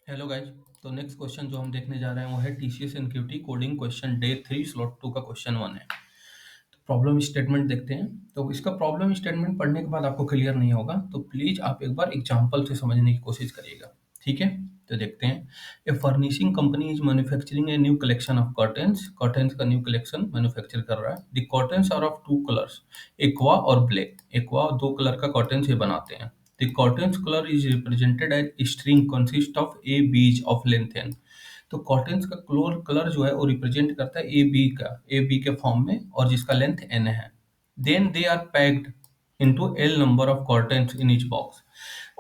Hello guys. तो next question जो हम देखने जा रहे हैं वो है TCS NQT coding question day 3 slot 2 का क्वेश्चन 1 है। तो प्रॉब्लम स्टेटमेंट देखते हैं। तो इसका प्रॉब्लम स्टेटमेंट पढ़ने के बाद आपको क्लियर नहीं होगा तो प्लीज आप एक बार एग्जांपल से समझने की कोशिश करिएगा। ठीक है, तो देखते हैं। A furnishing company is manufacturing a new collection of curtains. Curtains का न्यू कलेक्शन मैन्युफैक्चर कर रहा है। The curtains are of two colours, aqua और ब्लैक। एक्वा दो कलर का कर्टेन्स ये बनाते हैं। The curtain's color is represented as string consist of a बीज of length n। तो कर्टेन्स का कलर जो है वो रिप्रेजेंट करता है ए बी के फॉर्म में और जिसका लेंथ n है। Then they are packed into L number of curtains in each box.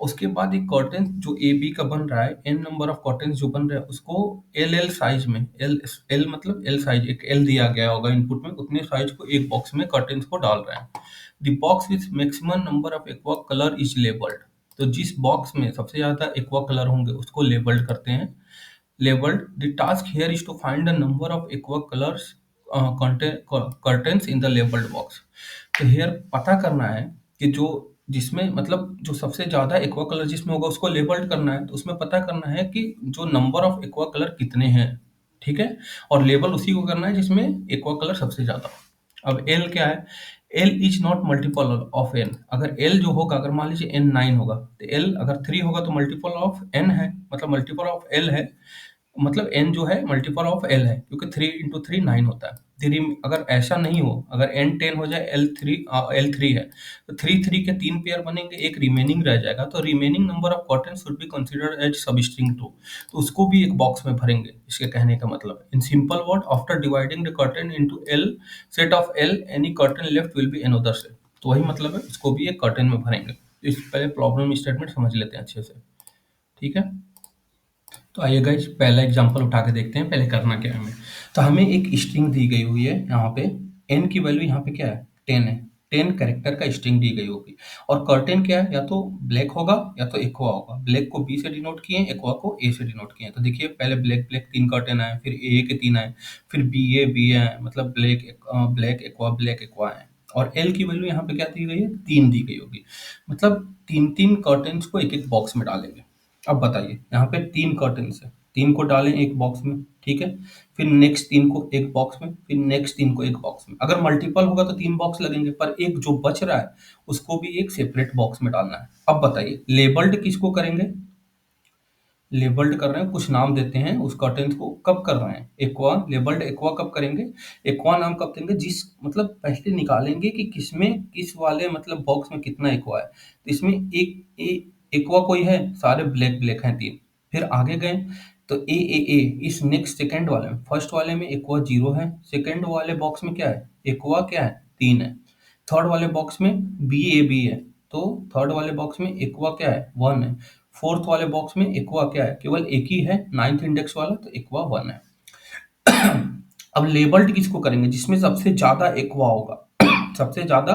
उसके बाद एक कर्टेन जो ए बी का बन रहा है, एन नंबर ऑफ कर्टेन्स जो बन रहा है उसको एल एल साइज में, एल एल मतलब एल साइज, एक एल दिया गया होगा इनपुट में, उतने साइज को एक बॉक्स में कर्टेन्स को डाल रहे हैं। The box with maximum number of aqua colour is labelled. तो जिस बॉक्स में सबसे ज्यादा एक्वा कलर होंगे उसको लेबल्ड करते हैं। Labelled. The task here is to find the number of aqua colours curtains in the labelled box. तो हियर पता करना है कि जो जिसमें मतलब जो सबसे ज्यादा एक्वा कलर जिसमें होगा उसको लेबल्ड करना है। तो उसमें पता करना है कि जो नंबर ऑफ एक्वा कलर कितने हैं। ठीक है, और लेबल उसी को करना है जिसमें एक्वा कलर सबसे ज्यादा हो। अब एल क्या है? L is not multiple of N. अगर एल जो होगा, अगर मान लीजिए एन 9 होगा तो एल अगर 3 होगा तो मल्टीपल ऑफ एन है, मतलब मल्टीपल ऑफ एल है। मतलब n जो है मल्टीपल ऑफ l है क्योंकि 3 इंटू थ्री 9 होता है। थ्री अगर ऐसा नहीं हो, अगर n 10 हो जाए, l3 है तो 3 के 3 पेयर बनेंगे, एक रिमेनिंग रह जाएगा। तो remaining number of curtain should be considered as sub string 2। तो उसको भी एक बॉक्स में भरेंगे। इसके कहने का मतलब है in simple word, after dividing the curtain into l set of l, any curtain left will be another set. तो वही मतलब है, इसको भी एक कर्टेन में भरेंगे। तो इस पहले प्रॉब्लम स्टेटमेंट समझ लेते हैं अच्छे से। ठीक है, तो आइए गाइस पहला एग्जांपल उठा के देखते हैं पहले करना क्या है हमें। तो हमें एक स्ट्रिंग दी गई हुई है यहाँ पे। एन की वैल्यू यहाँ पे क्या है? 10 है। 10 कैरेक्टर का स्ट्रिंग दी गई होगी। और कर्टेन क्या है? या तो ब्लैक होगा या तो एक्वा होगा। ब्लैक को बी से डिनोट किए, एक्वा को ए से डिनोट किए। तो देखिए पहले ब्लैक ब्लैक 3 कर्टेन आए, फिर ए के 3 आए, फिर बी ए आए, मतलब ब्लैक एक्वा आए। और एल की वैल्यू यहाँ पे क्या दी गई है? 3 दी गई होगी। मतलब 3 कर्टेन्स को एक एक बॉक्स में डालेंगे। अब बताइए, यहाँ पे 3 कर्टेन्स है, 3 को डालें एक बॉक्स में। ठीक है, फिर नेक्स्ट 3 को एक बॉक्स में, फिर नेक्स्ट 3 को एक बॉक्स में। अगर मल्टीपल होगा तो 3 बॉक्स लगेंगे, पर एक जो बच रहा है उसको भी एक सेपरेट बॉक्स में डालना है। अब बताइए लेबल्ड किसको करेंगे? लेबल्ड कर रहे हैं, कुछ नाम देते हैं उस कर्टेन्स को। कब कर रहे हैं? एक्वा लेबल्ड एक्वा कब करेंगे? एक्वा नाम कब देंगे? जिस मतलब पहले निकालेंगे कि किसमें किस वाले मतलब बॉक्स में कितना एक्वा है। तो इसमें एक्वा कोई है? सारे ब्लैक ब्लैक हैं 3। फिर आगे गए तो ए इस नेक्स्ट सेकंड वाले में, फर्स्ट वाले में एक्वा 0 है। सेकंड वाले बॉक्स में क्या है? एक्वा क्या है? 3 है। थर्ड वाले बॉक्स में बी है, तो थर्ड वाले बॉक्स में एक्वा क्या है? 1 है। फोर्थ वाले बॉक्स में एक्वा क्या है? केवल एक ही है, 9th इंडेक्स वाला, तो एक्वा 1 है। अब लेबल्ड किसको करेंगे? जिसमें सबसे ज्यादा एक्वा होगा। सबसे ज्यादा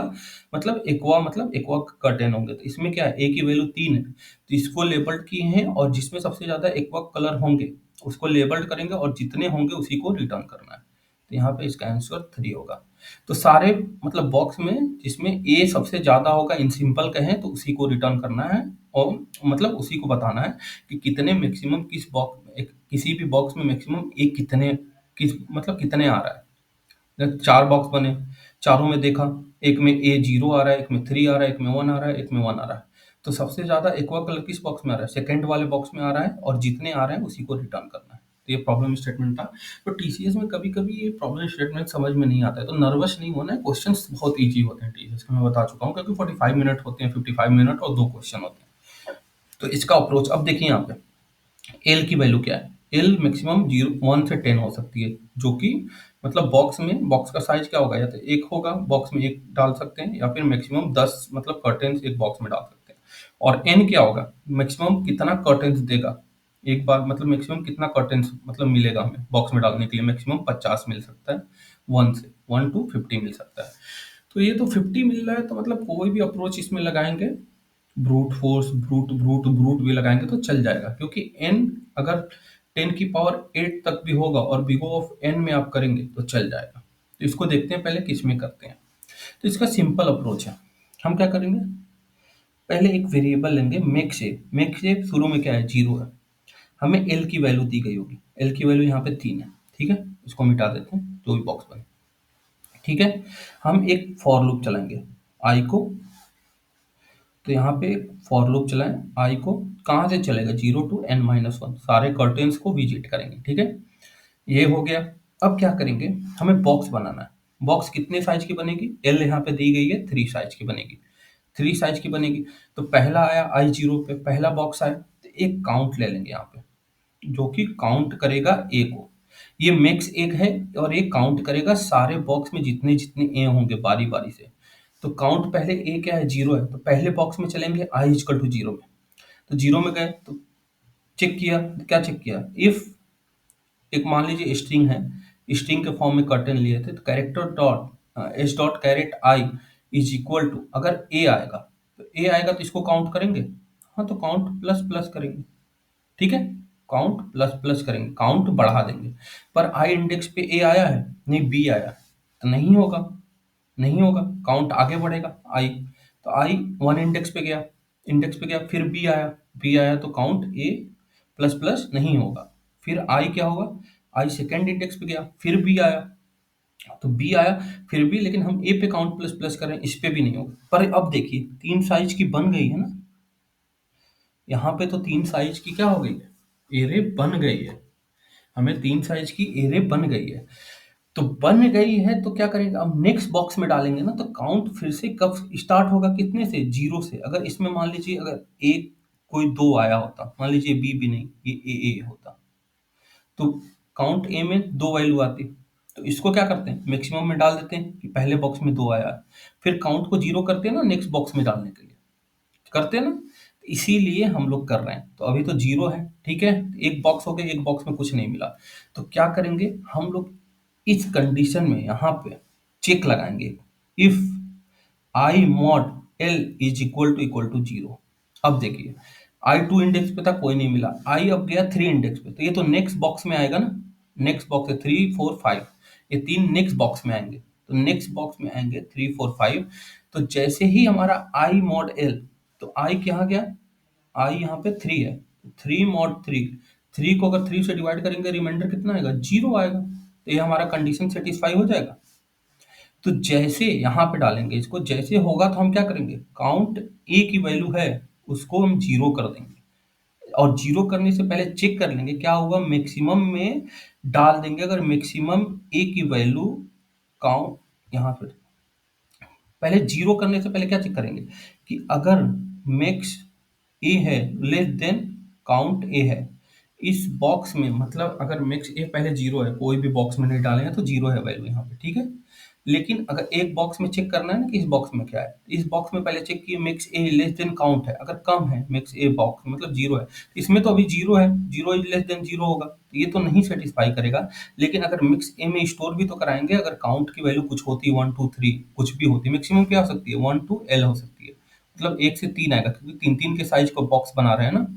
मतलब एक्वा कर्टेन होंगे। तो इसमें क्या है? ए की वैल्यू 3 है, तो इसको लेबल्ड किए हैं, और जिसमें सबसे ज्यादा एक्वा कलर होंगे उसको लेबल्ड करेंगे, और जितने होंगे उसी को रिटर्न करना है। तो यहाँ पे इसका आंसर 3 होगा। तो सारे मतलब बॉक्स में जिसमें ए सबसे ज्यादा होगा, इन सिंपल कहें तो उसी को रिटर्न करना है। और मतलब उसी को बताना है कि कितने मैक्सिमम किस बॉक्स में, किसी भी बॉक्स में मैक्सिमम ए कितने, किस मतलब कितने आ रहा है। जब 4 बॉक्स बने, चारों में देखा, एक में ए 0 आ रहा है, एक में 3 आ रहा है, एक में 1 आ रहा है, एक में 1 आ रहा है। तो सबसे ज्यादा एक्वा कलर किस बॉक्स में आ रहा है? सेकंड वाले बॉक्स में आ रहा है, और जितने आ रहे हैं उसी को रिटर्न करना है। तो ये प्रॉब्लम स्टेटमेंट था। तो टीसीएस में कभी कभी ये प्रॉब्लम स्टेटमेंट समझ में नहीं आता है, तो नर्वस नहीं होना है। क्वेश्चंस बहुत ईजी होते हैं टीसीएस के, मैं बता चुका हूँ, क्योंकि 45 मिनट होते हैं, 55 मिनट और 2 क्वेश्चन होते हैं। तो इसका अप्रोच अब देखिए यहाँ पे एल की वैल्यू क्या है? एल मैक्सिमम 1 से 10 हो सकती है, जो कि मतलब बॉक्स में, बॉक्स का साइज क्या होगा? या तो एक होगा, बॉक्स में एक डाल सकते हैं, या फिर मैक्सिमम 10 मतलब कर्टेन्स एक बॉक्स में डाल सकते हैं। और एन क्या होगा? मैक्सिमम कितना कर्टेन्स देगा एक बार, मतलब मैक्सिमम कितना कर्टेन्स मतलब मिलेगा हमें बॉक्स में डालने के लिए? मैक्सिमम 50 मिल सकता है, 1 to 50 मिल सकता है। तो ये तो 50 मिल रहा है, तो मतलब कोई भी अप्रोच इसमें लगाएंगे, brute force, brute brute brute भी लगाएंगे तो चल जाएगा, क्योंकि एन अगर 10 की पावर 8 तक भी होगा और बिगो ऑफ एन में आप करेंगे तो चल जाएगा। तो इसको देखते हैं पहले किस में करते हैं। तो इसका सिंपल अप्रोच है। हम क्या करेंगे? पहले एक वेरिएबल लेंगे मेक शेप। मेक शेप शुरू में क्या है? 0 है। हमें एल की वैल्यू दी गई होगी, एल की वैल्यू यहाँ पे 3 है, ठीक है, इसको मिटा देते हैं जो भी बॉक्स बने, ठीक है। हम एक फॉर लूप चलाएंगे आई को, तो यहाँ पे फॉर लूप चलाएं आई को, कहाँ से चलेगा 0 to n-1, सारे कर्टेन्स को विजिट करेंगे, ठीक है, ये हो गया। अब क्या करेंगे, हमें बॉक्स बनाना है। बॉक्स कितने साइज की बनेगी, एल यहाँ पे दी गई है 3 साइज की बनेगी, 3 साइज की बनेगी। तो पहला आया आई 0 पे, पहला बॉक्स आया, तो एक काउंट ले लेंगे यहाँ पे, जो कि काउंट करेगा ए को, ये मैक्स एक है, और ये काउंट करेगा सारे बॉक्स में जितने जितने ए होंगे बारी बारी से। तो काउंट पहले ए क्या है 0 है, तो पहले बॉक्स में चलेंगे आई इक्वल टू 0 में, तो 0 में गए तो चेक किया, तो क्या चेक किया, इफ एक मान लीजिए स्ट्रिंग है, स्ट्रिंग के फॉर्म में कर्टेन लिए थे, तो character dot s dot caret i is equal to, अगर ए आएगा तो ए आएगा तो इसको काउंट करेंगे, हाँ तो काउंट प्लस प्लस करेंगे, ठीक है, काउंट प्लस प्लस करेंगे, काउंट बढ़ा देंगे। पर आई इंडेक्स पे ए आया है, नहीं बी आया, तो नहीं होगा, नहीं होगा, काउंट आगे बढ़ेगा आई, तो आई 1 इंडेक्स पे गया, इंडेक्स पे गया, फिर बी आया, बी आया तो काउंट ए प्लस प्लस नहीं होगा, फिर आई क्या होगा, आई सेकेंड इंडेक्स पे गया, फिर बी आया, तो बी आया, फिर भी लेकिन हम ए पे काउंट प्लस प्लस कर रहे हैं, इस पे भी नहीं होगा। पर अब देखिए 3 साइज की बन गई है ना, यहाँ पे तो 3 साइज की क्या हो गई है, एरे बन गई है, हमें 3 साइज की एरे बन गई है। तो बन गई है तो क्या करेंगे, अब नेक्स्ट बॉक्स में डालेंगे ना, तो काउंट फिर से कब स्टार्ट होगा, कितने से, 0 से। अगर इसमें मान लीजिए अगर ए कोई 2 आया होता, मान लीजिए बी भी नहीं, ये ए होता, तो काउंट ए में 2 वैल्यू आती, तो इसको क्या करते हैं, मैक्सिमम में डाल देते हैं कि पहले बॉक्स में 2 आया है, फिर काउंट को 0 करते हैं ना नेक्स्ट बॉक्स में डालने के लिए, करते हैं ना, तो इसीलिए हम लोग कर रहे हैं। तो अभी तो 0 है, ठीक है, एक बॉक्स हो गया, एक बॉक्स में कुछ नहीं मिला, तो क्या करेंगे हम लोग, इस कंडीशन में यहाँ पे चेक लगाएंगे, if i mod L is equal to 0। अब देखिए आई 2 इंडेक्स पे था, कोई नहीं मिला, आई अब गया 3 इंडेक्स पे, तो ये तो नेक्स्ट बॉक्स में आएगा ना, नेक्स्ट बॉक्स है 3 4 5, ये 3 नेक्स्ट बॉक्स में आएंगे, तो नेक्स्ट बॉक्स में आएंगे 3 4 5। तो जैसे ही हमारा आई मॉड एल, तो आई कहाँ गया, आई यहाँ पे 3 है, 3 मॉड 3, 3 को अगर 3 से डिवाइड करेंगे रिमाइंडर कितना आएगा, 0 आएगा, तो ये हमारा कंडीशन सेटिस्फाई हो जाएगा। तो जैसे यहाँ पे डालेंगे इसको, जैसे होगा तो हम क्या करेंगे, काउंट ए की वैल्यू है उसको हम 0 कर देंगे, और 0 करने से पहले चेक कर लेंगे क्या होगा, मैक्सिमम में डाल देंगे, अगर मैक्सिमम ए की वैल्यू काउंट, यहाँ पे पहले 0 करने से पहले क्या चेक करेंगे कि अगर मैक्स ए है लेस देन काउंट ए है, इस बॉक्स में, मतलब अगर मैक्स ए पहले 0 है, कोई भी बॉक्स में नहीं डालेंगे तो 0 है वैल्यू यहाँ पे, ठीक है। लेकिन अगर एक बॉक्स में चेक करना है ना कि इस बॉक्स में क्या है, इस बॉक्स में पहले चेक किए मैक्स ए लेस देन काउंट है, अगर कम है मैक्स ए बॉक्स मतलब 0 है, इसमें तो अभी 0 है, 0 इज लेस देन 0 होगा, तो ये तो नहीं सेटिस्फाई करेगा। लेकिन अगर मिक्स ए में स्टोर भी तो कराएंगे, अगर काउंट की वैल्यू कुछ होती है 1 2 3 कुछ भी होती है, मैक्सिमम क्या हो सकती है 1 2 एल हो सकती है, मतलब 1 से 3 आएगा, क्योंकि 3 3 के साइज का बॉक्स बना रहे हैं ना।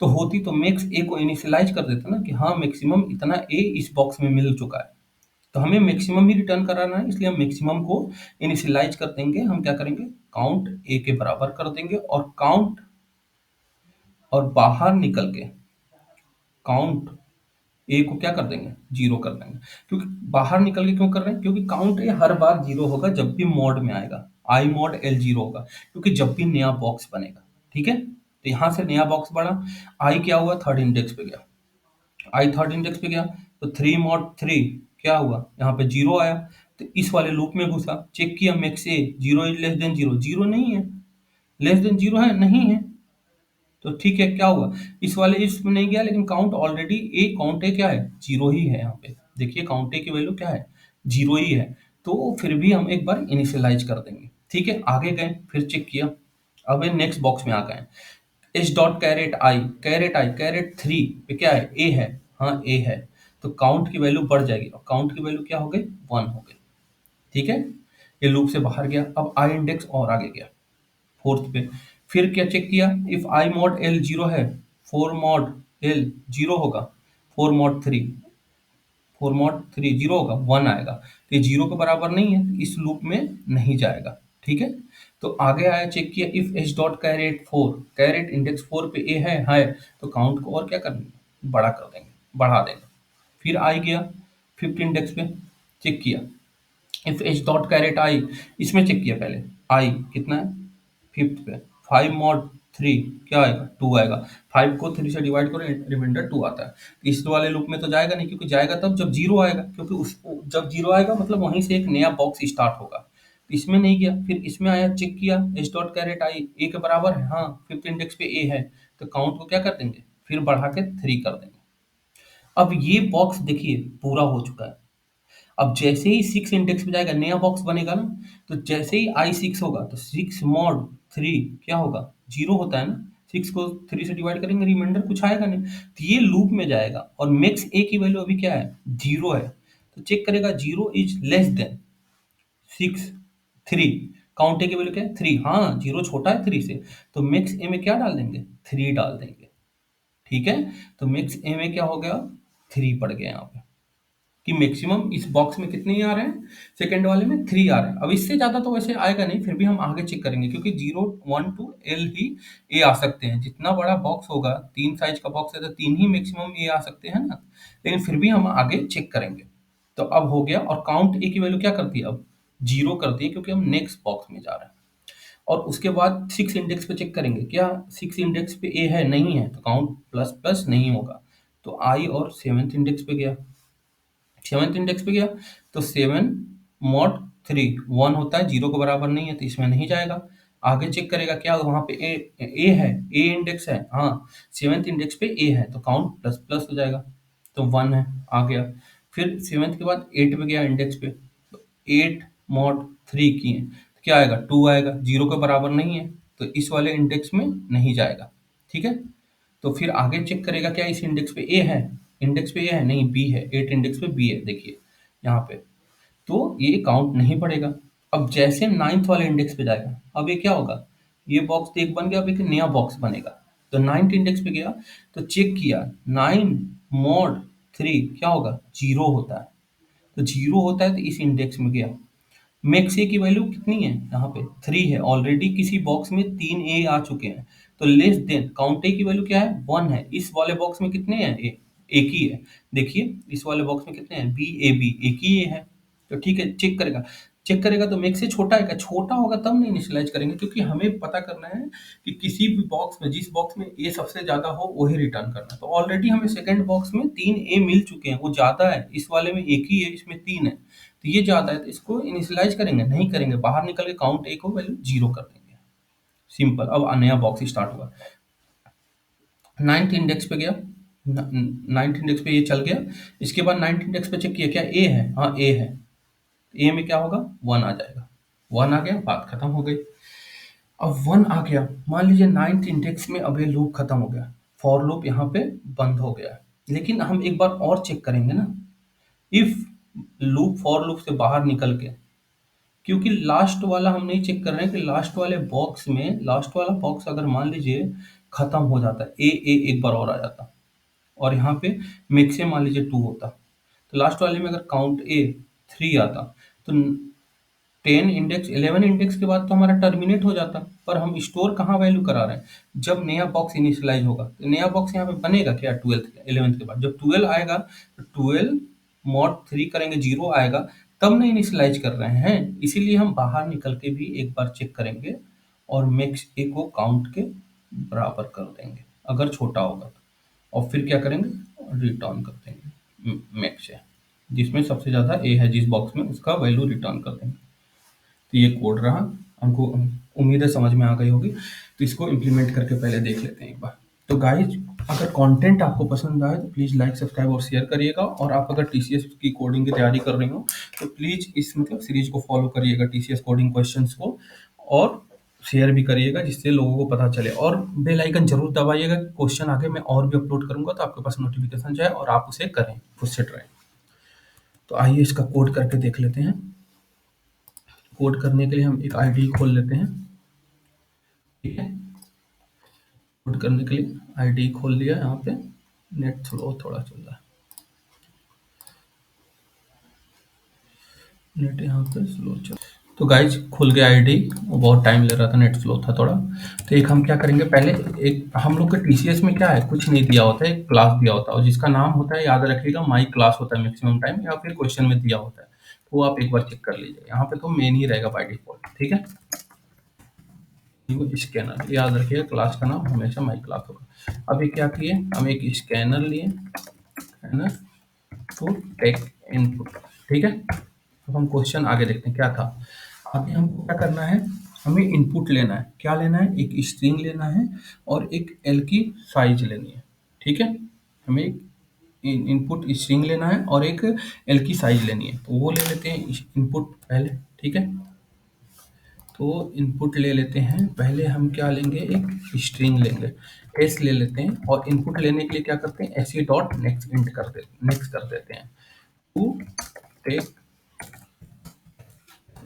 तो होती तो मैक्स ए को इनिशियलाइज कर देता ना कि हाँ मैक्सिमम इतना ए इस बॉक्स में मिल चुका है, तो हमें मैक्सिमम ही रिटर्न कराना है, इसलिए हम मैक्सिमम को इनिशियलाइज कर देंगे। हम क्या करेंगे, काउंट ए के बराबर कर देंगे, और काउंट और बाहर निकल के काउंट ए को क्या कर देंगे, 0 कर देंगे। क्योंकि बाहर निकल के क्यों कर रहे हैं, क्योंकि काउंट ए हर बार 0 होगा जब भी मॉड में आएगा, आई मॉड एल 0 होगा, क्योंकि जब भी नया बॉक्स बनेगा, ठीक है। तो यहाँ से नया बॉक्स बढ़ा, आई क्या हुआ, थर्ड इंडेक्स पे गया, आई थर्ड इंडेक्स पे गया, तो 3 मॉड 3 क्या हुआ, यहाँ पे 0 आया, तो इस वाले लूप में घुसा, चेक किया max A 0 is less then 0, 0 नहीं है, लेस देन 0 है, नहीं है, तो ठीक है, क्या हुआ, इस वाले इसमें नहीं गया, लेकिन count already A, count A क्या है, 0 ही है, यहाँ पे देखिए काउंट ए की वैल्यू क्या है, 0 ही है, तो फिर भी हम एक बार इनिशियलाइज कर देंगे, ठीक है। आगे गए, फिर चेक किया, अब नेक्स्ट बॉक्स में आ गए, एच डॉट कैरेट आई कैरेट 3 पे क्या है, ए है, हाँ ए है, तो काउंट की वैल्यू बढ़ जाएगी, और काउंट की वैल्यू क्या हो गई, 1 हो गई, ठीक है। ये लूप से बाहर गया, अब आई इंडेक्स और आगे गया फोर्थ पे, फिर क्या चेक किया, इफ आई मॉड एल 0 है, 4 मॉड एल 0 होगा, 4 मॉड 3, 4 मॉड 3 0 होगा, 1 आएगा, तो ये 0 के बराबर नहीं है, तो इस लूप में नहीं जाएगा, ठीक है। तो आगे आया, चेक किया, if H dot caret 4 caret index 4 पे ए है तो काउंट को और क्या करना है, बड़ा कर देंगे, बढ़ा देंगे। फिर आई गया फिफ्थ इंडेक्स पे, चेक किया, इफ एच डॉट कैरेट आई, इसमें चेक किया पहले, आई कितना है फिफ्थ पे, 5 mod 3 क्या आएगा, 2 आएगा। 5 को 3 से डिवाइड करो, रिमाइंडर 2 आता है। तो इस वाले लूप में तो जाएगा नहीं, क्योंकि जाएगा तब जब जीरो आएगा, क्योंकि उस जब जीरो आएगा मतलब वहीं से एक नया बॉक्स स्टार्ट होगा। तो इसमें नहीं गया, फिर इसमें आया, चेक किया, एच डॉट कैरेट आई ए के बराबर है, हाँ फिफ्थ इंडेक्स पे ए है, तो काउंट को क्या कर देंगे, फिर बढ़ा के 3 कर देंगे। अब ये बॉक्स देखिए पूरा हो चुका है। अब जैसे ही 6 इंडेक्स पे जाएगा नया बॉक्स बनेगा ना, तो जैसे ही आई 6 होगा तो 6 mod 3 क्या होगा, जीरो होता है ना, 6 को 3 से डिवाइड करेंगे, रिमाइंडर कुछ आएगा नहीं, तो ये लूप में जाएगा और मैक्स ए की वैल्यू अभी क्या है, जीरो है। तो चेक करेगा zero is less than 6 3, count A की वैल्यू क्या है 3, हाँ जीरो छोटा है 3 से, तो मैक्स ए में क्या डाल देंगे, 3 डाल देंगे। ठीक है, तो मैक्स ए में क्या हो गया, 3 पड़ गया यहाँ पे, कि मैक्सिमम इस बॉक्स में कितने ही आ रहे हैं, सेकंड वाले में 3 आ रहे हैं। अब इससे ज़्यादा तो वैसे आएगा नहीं, फिर भी हम आगे चेक करेंगे, क्योंकि 0 1 टू एल ही ए आ सकते हैं। जितना बड़ा बॉक्स होगा, 3 साइज का बॉक्स है तो 3 ही मैक्सिमम ए आ सकते हैं ना, लेकिन फिर भी हम आगे चेक करेंगे। तो अब हो गया, और काउंट ए की वैल्यू क्या करती है अब, 0 करती है, क्योंकि हम नेक्स्ट बॉक्स में जा रहे हैं। और उसके बाद 6 इंडेक्स पे चेक करेंगे, क्या 6 इंडेक्स पे ए है, नहीं है, तो काउंट प्लस प्लस नहीं होगा, तो आई और 7th इंडेक्स पे गया, 7th इंडेक्स पे गया, तो 7 mod 3 1 होता है, जीरो के बराबर नहीं है, तो इसमें नहीं जाएगा। आगे चेक करेगा, क्या वहां पे ए है, ए इंडेक्स है, हाँ 7th इंडेक्स पे ए है, तो काउंट प्लस प्लस हो जाएगा, तो 1 है, आ गया। फिर 7th के बाद 8 पे गया इंडेक्स पे, तो 8 mod 3 किए, तो क्या आएगा, 2 आएगा, जीरो के बराबर नहीं है, तो इस वाले इंडेक्स में नहीं जाएगा। ठीक है, तो फिर आगे चेक करेगा, क्या इस इंडेक्स पे ए है, इंडेक्स पे ए है, नहीं बी है, 8 इंडेक्स पे बी है, देखिए यहाँ पे, तो ये काउंट नहीं पड़ेगा। अब जैसे 9th वाले इंडेक्स पे जाएगा, अब ये क्या होगा, ये बॉक्स तो एक बन गया, अब एक नया बॉक्स बनेगा। तो 9th इंडेक्स पे गया, तो चेक किया, 9 mod 3 क्या होगा, जीरो होता है, तो जीरो होता है, तो इस इंडेक्स में गया। मैक्स ए की वैल्यू कितनी है, यहाँ पे 3 है, ऑलरेडी किसी बॉक्स में 3 ए आ चुके हैं, तो लेस देन, काउंट ए की वैल्यू क्या है, 1 है, इस वाले बॉक्स में कितने हैं, ए, एक ही है। देखिए इस वाले बॉक्स में कितने हैं, बी ए बी, एक ही ए है, तो ठीक है, चेक करेगा, चेक करेगा तो मैक्स से छोटा है क्या, छोटा होगा तब नहीं इनिशियलाइज करेंगे, क्योंकि हमें पता करना है कि किसी भी बॉक्स में, जिस बॉक्स में ए सबसे ज्यादा हो वही रिटर्न करना है। तो ऑलरेडी हमें सेकंड बॉक्स में 3 ए मिल चुके हैं, वो ज्यादा है, इस वाले में एक ही है, इसमें 3 है, तो ये ज़्यादा है, तो इसको इनिशियलाइज़ करेंगे, नहीं करेंगे, बाहर निकल के काउंट ए को वैल्यू 0 कर देंगे। सिंपल, अब नया बॉक्स स्टार्ट हुआ। 9th इंडेक्स पे गया, 9th इंडेक्स पे ये चल गया, इसके बाद 9th इंडेक्स पे चेक किया, क्या ए है, हाँ ए है, ए में क्या होगा, 1 आ जाएगा, 1 आ गया, बात खत्म हो गई। अब 1 आ गया, मान लीजिए 9th इंडेक्स में अब ये लूप खत्म हो गया, फॉर लूप यहाँ पे बंद हो गया है। लेकिन हम एक बार और चेक करेंगे ना, इफ लूप फॉर लूप से बाहर निकल के, क्योंकि लास्ट वाला हम नहीं चेक कर रहे हैं कि लास्ट वाले बॉक्स में, लास्ट वाला बॉक्स अगर मान लीजिए खत्म हो जाता है, ए एक बार और आ जाता, और यहाँ पे मिक्स मान लीजिए 2 होता, तो लास्ट वाले में अगर काउंट ए 3 आता, तो 10 इंडेक्स 11 इंडेक्स के बाद तो हमारा टर्मिनेट हो जाता, पर हम स्टोर कहाँ वैल्यू करा रहे हैं, जब नया बॉक्स इनिशियलाइज होगा, तो नया बॉक्स यहाँ पे बनेगा क्या, 12th 11th के बाद, जब 12 आएगा तो 12 mod 3 करेंगे, जीरो आएगा, तब नहीं इनिशियलाइज कर रहे हैं, इसीलिए हम बाहर निकल के भी एक बार चेक करेंगे, और मैक्स ए को काउंट के बराबर कर देंगे अगर छोटा होगा तो, और फिर क्या करेंगे, रिटर्न कर देंगे मैक्स ए, जिसमें सबसे ज़्यादा ए है जिस बॉक्स में, उसका वैल्यू रिटर्न कर देंगे। तो ये कोड रहा, हमको उम्मीद है समझ में आ गई होगी, तो इसको इम्प्लीमेंट करके पहले देख लेते हैं एक बार। तो गाइज, अगर कंटेंट आपको पसंद आए तो प्लीज़ लाइक सब्सक्राइब और शेयर करिएगा, और आप अगर टीसीएस की कोडिंग की तैयारी कर रहे हो तो प्लीज़ इस मतलब सीरीज को फॉलो करिएगा, टीसीएस कोडिंग क्वेश्चंस को, और शेयर भी करिएगा, जिससे लोगों को पता चले, और बेल आइकन जरूर दबाइएगा, क्वेश्चन आगे मैं और भी अपलोड करूंगा तो आपके पास नोटिफिकेशन जाए और आप उसे करें, खुद से ट्राई। तो आइए इसका कोड करके देख लेते हैं। कोड करने के लिए हम एक आईडी खोल लेते हैं, ठीक है, कोड करने के लिए आईडी खोल लिया, यहाँ पे नेट स्लो थोड़ा चल रहा है, नेट यहाँ पे स्लो चल, तो गाइज खुल गया आईडी, बहुत टाइम ले रहा था, नेट स्लो था थोड़ा। तो एक हम क्या करेंगे, पहले एक हम लोग के टीसीएस में क्या है, कुछ नहीं दिया होता है, एक क्लास दिया होता है और जिसका नाम होता है, याद रखिएगा, माई क्लास होता है मैक्सिमम टाइम, या फिर क्वेश्चन में दिया होता है, तो वो आप एक बार चेक कर लीजिए। यहाँ पे तो मेन ही रहेगा बाय डिफॉल्ट, ठीक है। स्कैनर याद रखिएगा, क्लास का नाम हमेशा माई क्लास होगा। अभी क्या किए, हम एक स्कैनर लिए, स्कैनर टू टेक इनपुट, ठीक है। अब हम क्वेश्चन आगे देखते हैं क्या था। आगे हमको क्या करना है, हमें इनपुट लेना है, क्या लेना है, एक स्ट्रिंग लेना है और एक एल की साइज लेनी है, ठीक है। हमें एक इनपुट स्ट्रिंग लेना है और एक एल की साइज लेनी है, तो वो ले लेते हैं इनपुट पहले, ठीक है। तो इनपुट ले लेते हैं, पहले हम क्या लेंगे, एक स्ट्रिंग लेंगे, एस ले लेते हैं और इनपुट लेने के लिए क्या करते हैं, एस डॉट नेक्स्ट इंट कर देते, नेक्स्ट कर देते हैं, to take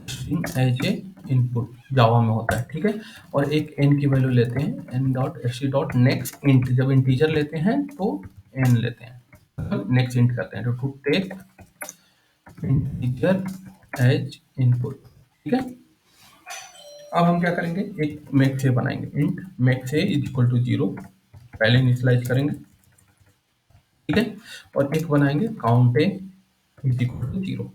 string as a input, Java में होता है, ठीक है। और एक एन की वैल्यू लेते हैं, n dot s dot next int, जब इंटीजर लेते हैं तो एन लेते हैं, नेक्स्ट इंट करते हैं, तो to take integer as input, ठीक है। अब हम क्या करेंगे, एक मैक्स ए बनाएंगे, int max A is equal to 0, पहले इनिशियलाइज करेंगे, ठीक है। और एक बनाएंगे count a is equal to 0,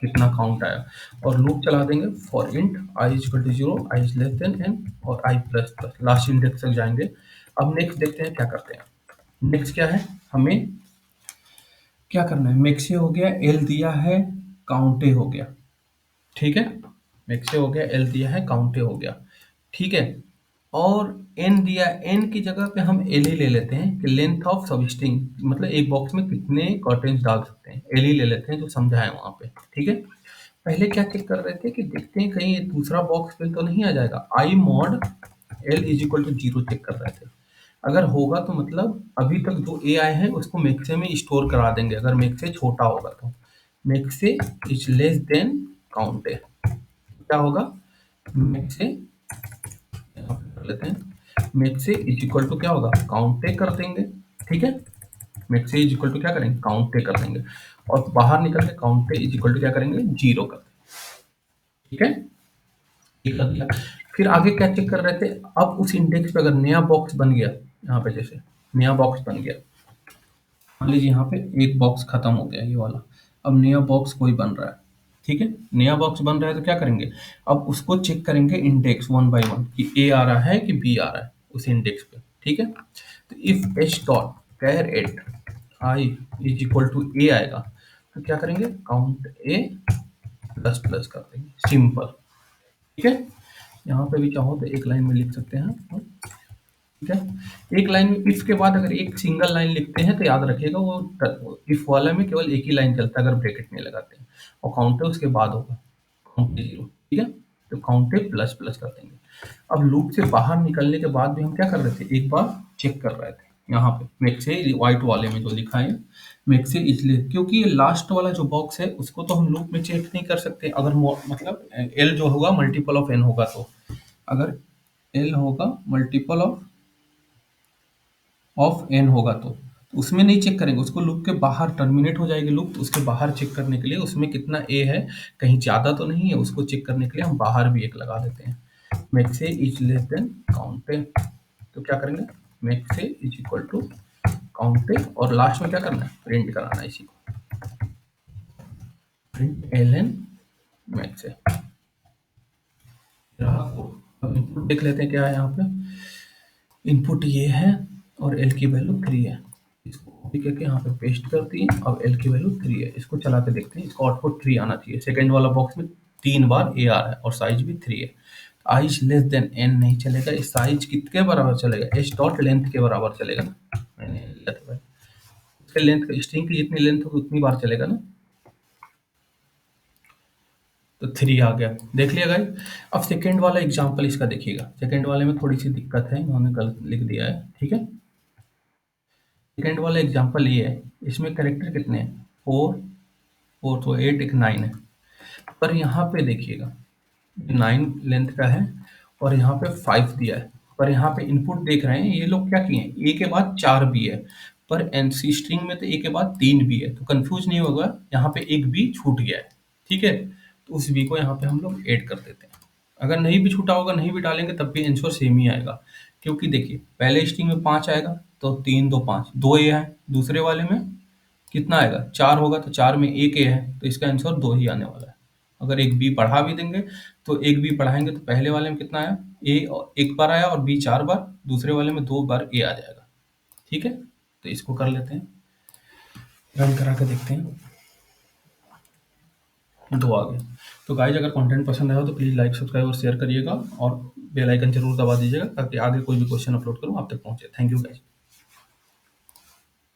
कितना काउंट आया, और लूप चला देंगे for int i is equal to 0, i is less than n और i plus plus, last index तक जाएंगे। अब नेक्स्ट देखते हैं क्या करते हैं। नेक्स्ट क्या है, हमें क्या करना है, मैक्स ए हो गया, एल दिया है, काउंट ए हो गया, ठीक है। मैक्स ए हो गया, एल दिया है, काउंट ए हो गया, ठीक है। और एन दिया, एन की जगह पे हम एल ही ले लेते हैं कि लेंथ ऑफ सबस्ट्रिंग, मतलब एक बॉक्स में कितने कर्टेन्स डाल सकते हैं, एल ही ले लेते हैं जो समझा है वहां पे, ठीक है। पहले क्या चेक कर रहे थे कि देखते हैं कहीं ये दूसरा बॉक्स फिल तो नहीं आ जाएगा, I mod L is equal to 0 check कर रहे थे। अगर होगा तो मतलब अभी तक जो ए आए हैं उसको मैक्से में स्टोर करा देंगे, अगर मैक्से छोटा होगा तो, max A is less than count A, क्या होगा, मैक्से कर लेते हैं, मैक्स से इज इक्वल टू क्या होगा, काउंटे कर देंगे, ठीक है। मैक्स से इज इक्वल टू क्या करेंगे, काउंटे कर देंगे, और बाहर निकल के काउंटे इज इक्वल टू क्या करेंगे, 0 कर देंगे, ठीक है। ये कर दिया। फिर आगे क्या चेक कर रहे थे, अब उस इंडेक्स पे अगर नया बॉक्स बन गया, यहाँ पे जैसे नया बॉक्स बन गया, मान लीजिए यहाँ पे एक बॉक्स खत्म हो गया ये वाला, अब नया बॉक्स कोई बन रहा है, ठीक है। नया बॉक्स बन रहा है तो क्या करेंगे, अब उसको चेक करेंगे इंडेक्स वन बाय वन कि ए आ रहा है कि बी आ रहा है उस इंडेक्स पे, ठीक है। तो if H dot char at I is equal to A आएगा, तो क्या करेंगे, काउंट ए प्लस प्लस कर देंगे, सिंपल, ठीक है। यहाँ पे भी चाहो तो एक लाइन में लिख सकते हैं, ठीक है। एक लाइन में इफ के बाद अगर एक सिंगल लाइन लिखते हैं तो याद रखिएगा वो इफ वाला में केवल एक ही लाइन चलता है अगर ब्रैकेट नहीं लगाते हैं, और काउंटे उसके बाद होगा काउंटे 0, ठीक है। तो काउंटे प्लस प्लस कर देंगे। अब लूप से बाहर निकलने के बाद भी हम क्या कर रहे थे, एक बार चेक कर रहे थे यहाँ पे मैक्से व्हाइट वाले में जो लिखा है मैक्से, इसलिए क्योंकि ये लास्ट वाला जो बॉक्स है उसको तो हम लूप में चेक नहीं कर सकते, अगर मतलब एल जो होगा मल्टीपल ऑफ एन होगा, तो अगर एल होगा मल्टीपल ऑफ एन होगा तो उसमें नहीं चेक करेंगे, उसको लूप के बाहर टर्मिनेट हो जाएगी लूप, तो उसके बाहर चेक करने के लिए उसमें कितना ए है, कहीं ज़्यादा तो नहीं है, उसको चेक करने के लिए हम बाहर भी एक लगा देते हैं, max A is less than count A, तो क्या करेंगे, max A is equal to count A, और लास्ट में क्या करना है, प्रिंट कराना है इसी को, प्रिंट एल एन मैक्स ए। अब इनपुट देख लेते हैं क्या है यहाँ पे, इनपुट ये है और एल की वैल्यू 3 है, इसको कॉपी करके यहाँ पे पेस्ट कर दिए, अब एल की वैल्यू 3 है, इसको चला के देखते हैं, इसका आउटपुट 3 आना चाहिए, सेकंड वाला बॉक्स में 3 बार ए आ रहा है और साइज भी 3 है, आई लेस देन एन नहीं चलेगा, इस साइज कितने बराबर चलेगा, एच डॉट लेंथ के बराबर चलेगा ना, मैंने लिया था भाई, इसके लेंथ स्ट्रिंग की जितनी लेंथ होगी उतनी बार चलेगा ना, तो 3 आ गया, देख लिया गाइस। अब सेकंड वाला एग्जांपल इसका देखिएगा, सेकंड वाले में थोड़ी सी दिक्कत है, इन्होंने गलत लिख दिया है, ठीक है। सेकंड वाला एग्जांपल ये है, इसमें कैरेक्टर कितने हैं, 4 4 तो 8 एक 9 है, पर यहाँ पे देखिएगा 9 लेंथ का है और यहाँ पे 5 दिया है, पर यहाँ पे इनपुट देख रहे हैं ये लोग क्या किए हैं, ए के बाद 4 बी है, पर एनसी स्ट्रिंग में तो ए के बाद 3 बी है, तो कंफ्यूज नहीं होगा, यहाँ पे एक बी छूट गया है, ठीक है। तो उस बी को यहाँ पे हम लोग ऐड कर देते हैं। अगर नहीं भी छूटा होगा, नहीं भी डालेंगे तब भी आंसर सेम ही आएगा, क्योंकि देखिए पहले स्ट्रिंग में 5 आएगा तो 3 2 5 2 ए है, दूसरे वाले में कितना आएगा 4 होगा तो 4 में एक ए है, तो इसका आंसर 2 ही आने वाला है। अगर एक बी बढ़ा भी देंगे तो एक बी बढ़ाएंगे तो पहले वाले में कितना आया, ए एक बार आया और बी 4 बार, दूसरे वाले में 2 बार ए आ जाएगा। ठीक है, तो इसको कर लेते हैं, रन करा के देखते हैं। 2 आ गए। तो गाइज अगर कंटेंट पसंद आया हो तो प्लीज़ लाइक सब्सक्राइब और शेयर करिएगा और बेल आइकन जरूर दबा दीजिएगा ताकि आगे कोई भी क्वेश्चन अपलोड करूँ आप तक पहुँचे। Thank you guys.